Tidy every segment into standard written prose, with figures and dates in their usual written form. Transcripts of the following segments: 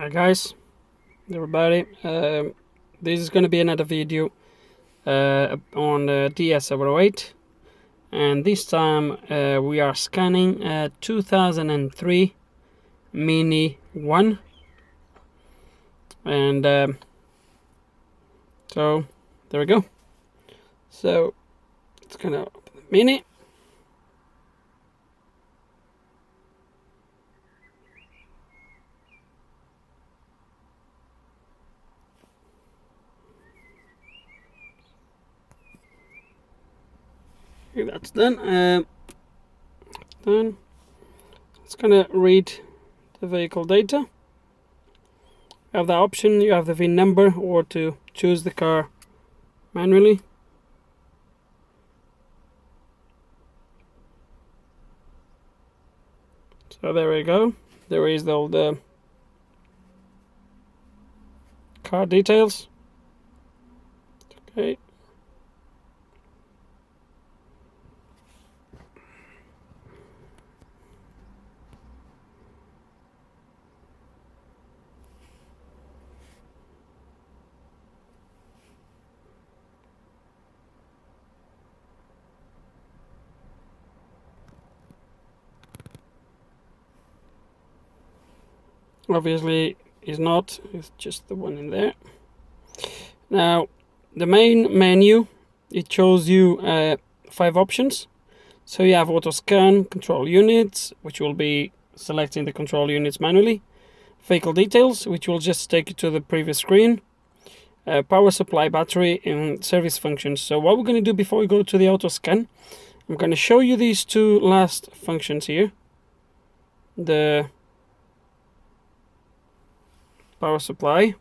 Hi guys, everybody. This is going to be another video on the DS708, and this time we are scanning a 2003 Mini 1, and so there we go. So it's gonna open the Mini. Okay, that's done. Done. It's gonna read the vehicle data. You have the option, you have the VIN number, or to choose the car manually. So there we go. There is all the car details. Okay. Obviously is not, it's just the one in there. Now the main menu, it shows you 5 options. So you have auto scan, control units, which will be selecting the control units manually, vehicle details, which will just take you to the previous screen, power supply, battery, and service functions. So what we're going to do before we go to the auto scan, I'm going to show you these two last functions here. The power supply.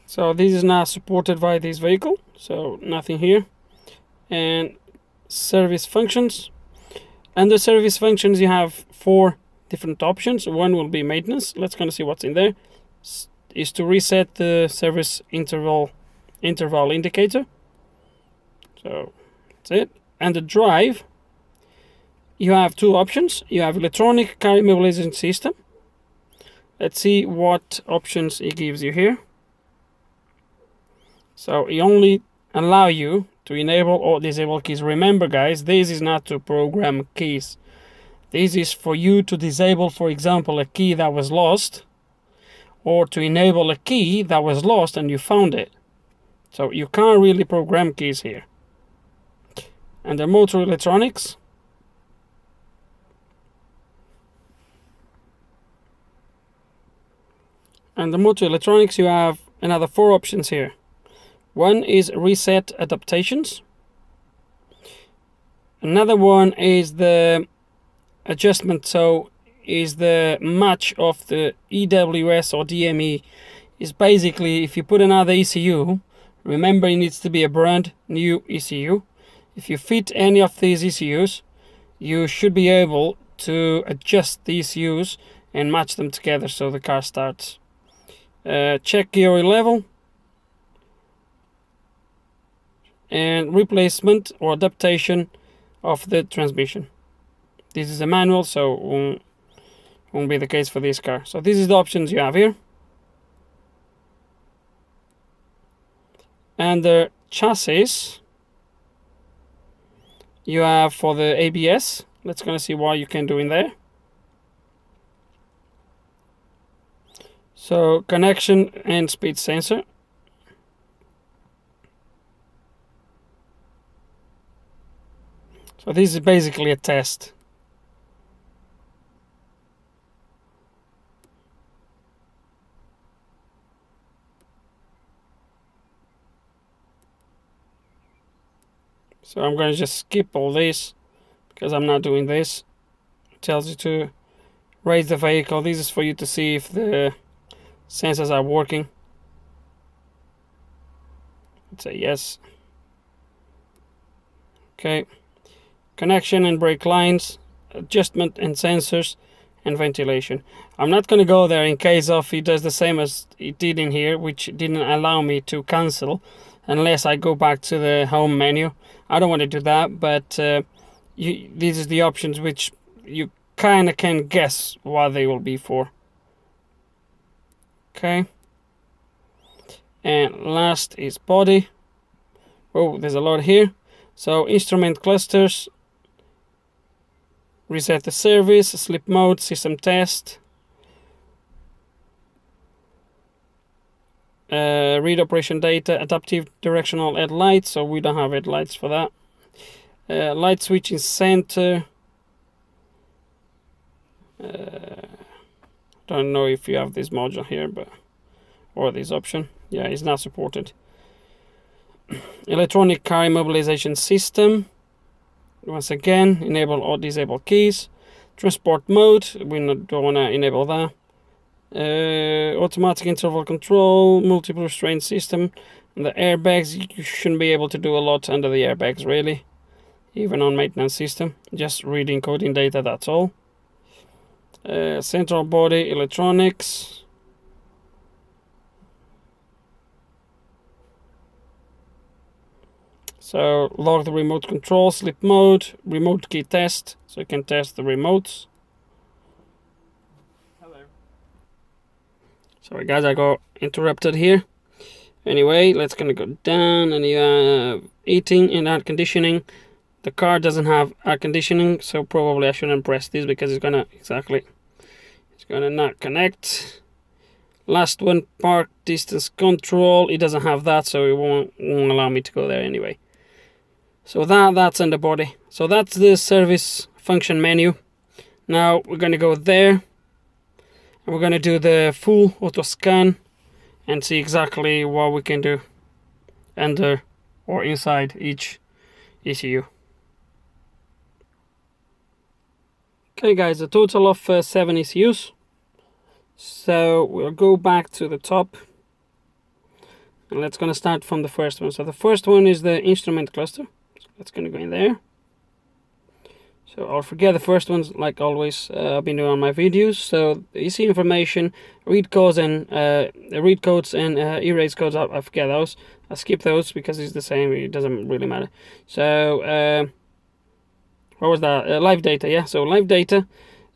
So this is not supported by this vehicle, so nothing here. And service functions. Under service functions you have 4 different options. One will be maintenance. Let's kind of see what's in there. Is to reset the service interval indicator. So that's it. And the drive, you have 2 options. You have electronic car immobilization system. Let's see what options it gives you here. So it only allow you to enable or disable keys. Remember guys, this is not to program keys. This is for you to disable, for example, a key that was lost, or to enable a key that was lost and you found it. So you can't really program keys here. And the motor electronics, you have another 4 options here. One is reset adaptations. Another one is the adjustment, so is the match of the EWS or DME. Is basically if you put another ECU, remember it needs to be a brand new ECU. If you fit any of these ECUs, you should be able to adjust the ECUs and match them together so the car starts. Check gear oil level, and replacement or adaptation of the transmission. This is a manual, so won't be the case for this car. So this is the options you have here. And the chassis, you have for the ABS. Let's gonna see what you can do in there. So connection and speed sensor. So this is basically a test. So I'm going to just skip all this because I'm not doing this. It tells you to raise the vehicle. This is for you to see if the sensors are working. Let's say yes. Okay. Connection and brake lines, adjustment and sensors, and ventilation. I'm not going to go there in case of it does the same as it did in here, which didn't allow me to cancel unless I go back to the home menu. I don't want to do that, but these are the options which you kind of can guess what they will be for. Okay. And last is body. Oh, there's a lot here. So instrument clusters, reset the service, sleep mode, system test, read operation data, adaptive directional headlights. So we don't have headlights for that. Light switch in center. Don't know if you have this module here, but or this option. Yeah, it's not supported. Electronic car immobilization system. Once again, enable or disable keys. Transport mode, we don't want to enable that. Automatic interval control, multiple restraint system. And the airbags, you shouldn't be able to do a lot under the airbags, really. Even on maintenance system. Just reading coding data, that's all. Central body electronics. So log the remote control, sleep mode, remote key test, so you can test the remotes. Hello. Sorry guys, I got interrupted here. Anyway, let's gonna go down, and you have heating and air conditioning. The car doesn't have air conditioning, so probably I shouldn't press this because it's gonna not connect. Last one, park distance control. It doesn't have that, so it won't allow me to go there anyway. So that's in the body. So that's the service function menu. Now we're going to go there, and we're going to do the full auto scan and see exactly what we can do under or inside each ECU. Okay guys, a total of 7 ECUs. So we'll go back to the top, and let's gonna start from the first one. So the first one is the instrument cluster. So that's gonna go in there. So I'll forget the first ones, like always. I've been doing on my videos. So the ECU information, read codes and erase codes. I forget those. I skip those because it's the same. It doesn't really matter. So what was that? Live data. Yeah. So live data.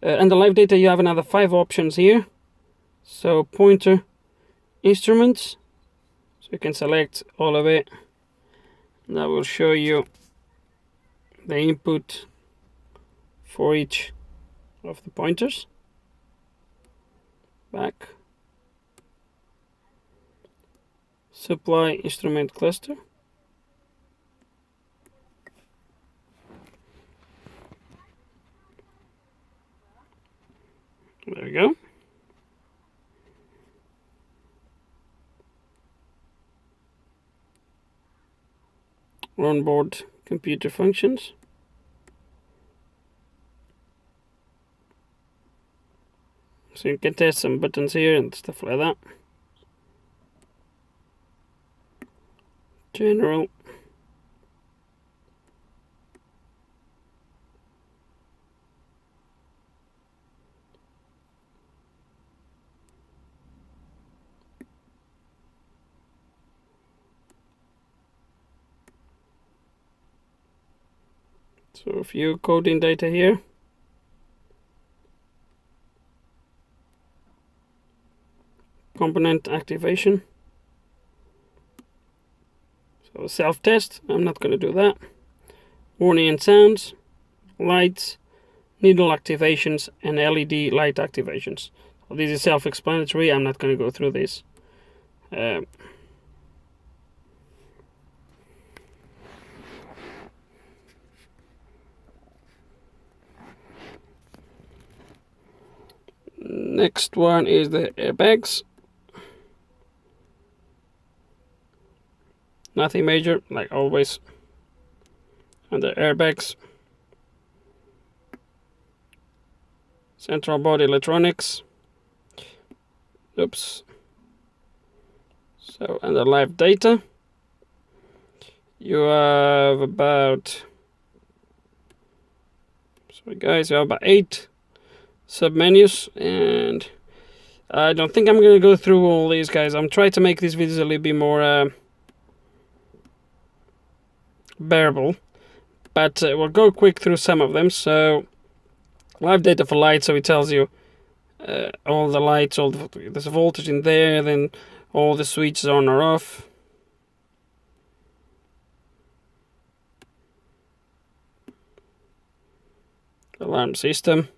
Under live data, you have another 5 options here. So pointer, instruments, so you can select all of it. That will show you the input for each of the pointers. Back. Supply instrument cluster. There we go. Onboard computer functions. So you can test some buttons here and stuff like that. General. So a few coding data here. Component activation. So self-test, I'm not going to do that. Warning and sounds, lights, needle activations, and LED light activations. So this is self-explanatory, I'm not going to go through this. Next one is the airbags. Nothing major, like always. And the airbags. Central body electronics. Oops. So, and the live data. You have about, sorry guys, you have about 8 submenus, and I don't think I'm going to go through all these guys. I'm trying to make these videos a little bit more bearable, but we'll go quick through some of them. So live data for light, so it tells you all the lights, there's a voltage in there, then all the switches on or off. Alarm system.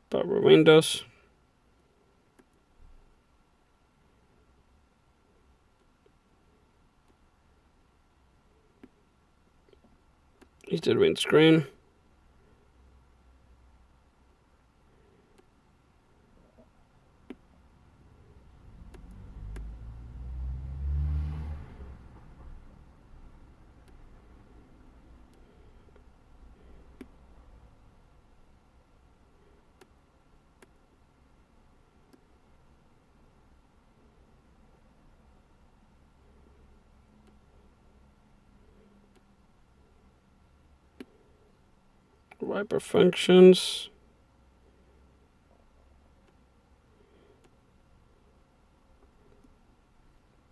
Power windows. Heated windscreen. Wiper functions.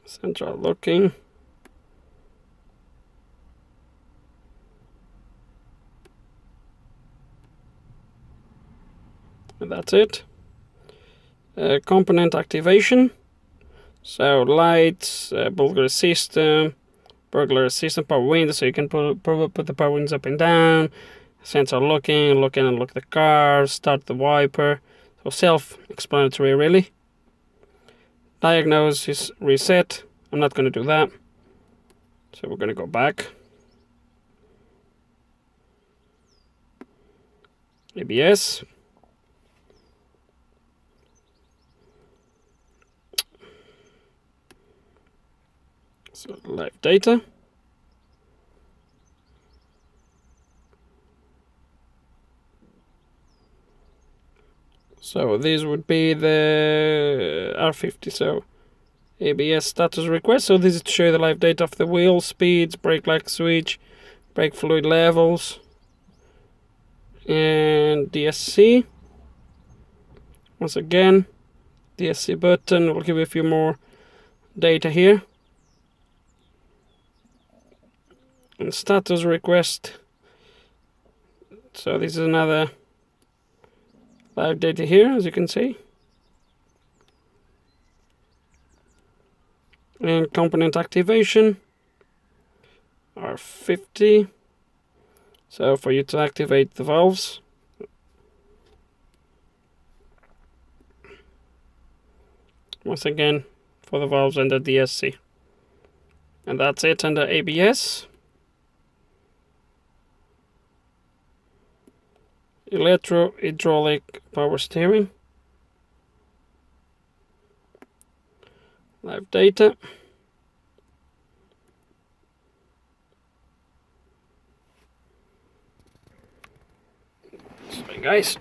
Central locking. And that's it. Component activation. So lights, burglar system, power windows, so you can put the power windows up and down. Sensor locking, lock in and lock the car, start the wiper. So self-explanatory really. Diagnosis reset. I'm not going to do that. So we're going to go back. ABS. So live data. So these would be the R50. So ABS status request. So this is to show the live data of the wheel, speeds, brake light switch, brake fluid levels, and DSC. Once again, DSC button will give you a few more data here. And status request. So this is another live data here, as you can see. And component activation R50. So for you to activate the valves, once again for the valves under DSC. And that's it under ABS. Electro-hydraulic power steering. Live data. Sorry guys.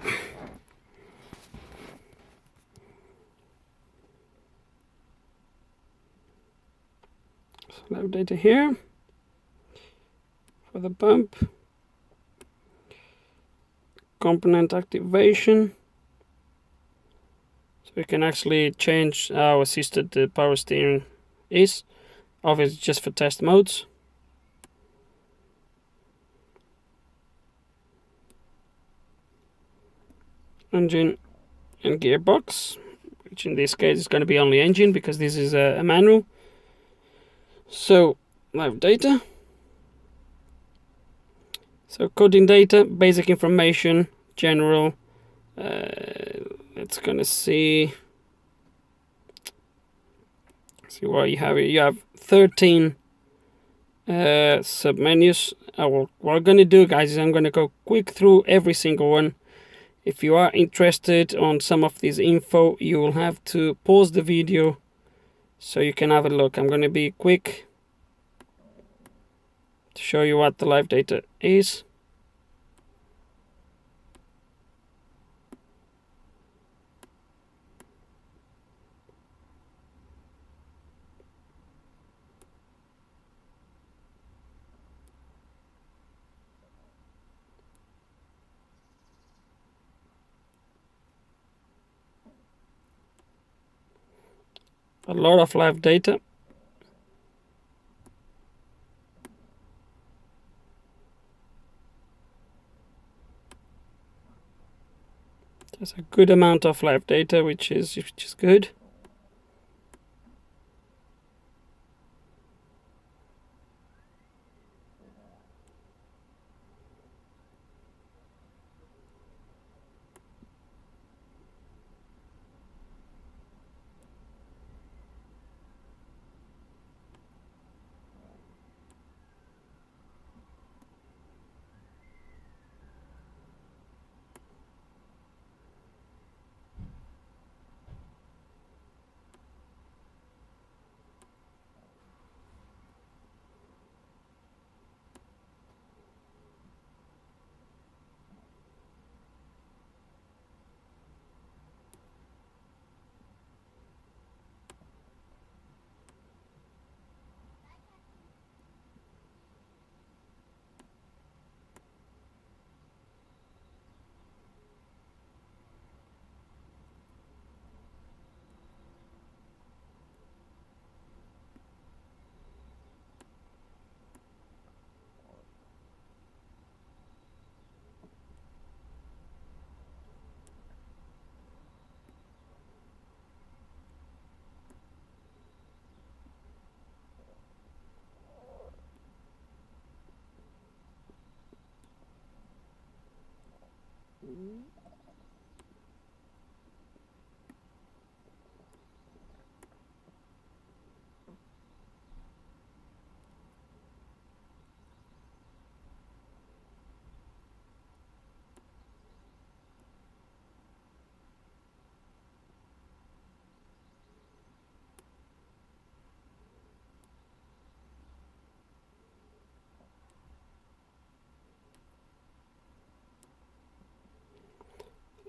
So live data here for the pump. Component activation. So we can actually change how assisted the power steering is. Obviously just for test modes. Engine and gearbox, which in this case is going to be only engine because this is a manual. So live data. So coding data, basic information, general. It's gonna see what you have here. You have 13 submenus. What I'm gonna do, guys, is I'm gonna go quick through every single one. If you are interested on some of this info, you will have to pause the video so you can have a look. I'm gonna be quick to show you what the live data is. A lot of live data. There's a good amount of live data, which is good.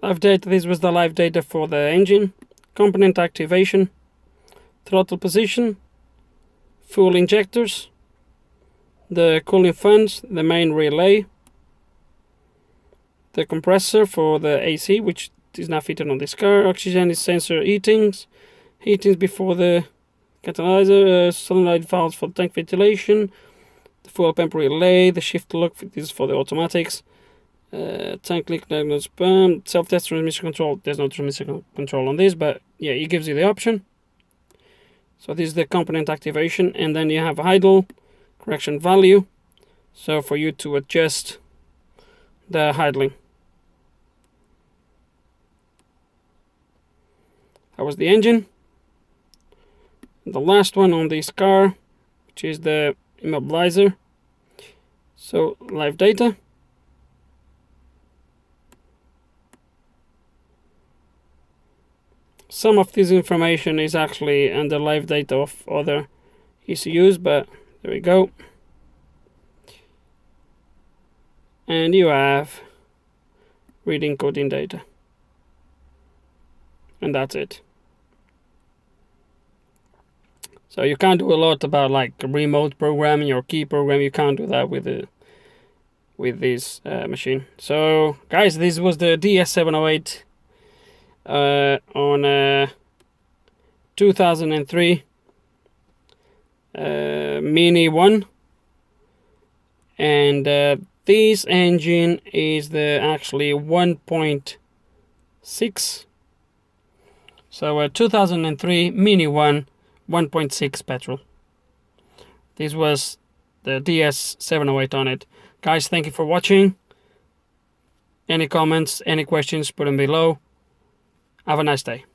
Live data, this was the live data for the engine, component activation, throttle position, fuel injectors, the cooling fans, the main relay, the compressor for the AC, which is not fitted on this car, oxygen sensor heatings before the catalyzer, solenoid valves for tank ventilation, the fuel pump relay, the shift lock, this is for the automatics, tank leak diagnosis pump, self-test transmission control. There's no transmission control on this, but yeah, it gives you the option. So this is the component activation, and then you have idle correction value, so for you to adjust the idling. That was the engine. The last one on this car, which is the immobilizer. So live data. Some of this information is actually under live data of other ECUs, but there we go. And you have reading coding data. And that's it. So you can't do a lot about like remote programming or key programming. You can't do that with this machine. So guys, this was the DS708 on 2003 Mini 1, and this engine is the actually 1.6. So 2003 Mini 1 1.6 petrol. This was the DS708 on it. Guys, thank you for watching. Any comments, any questions, put them below. Have a nice day.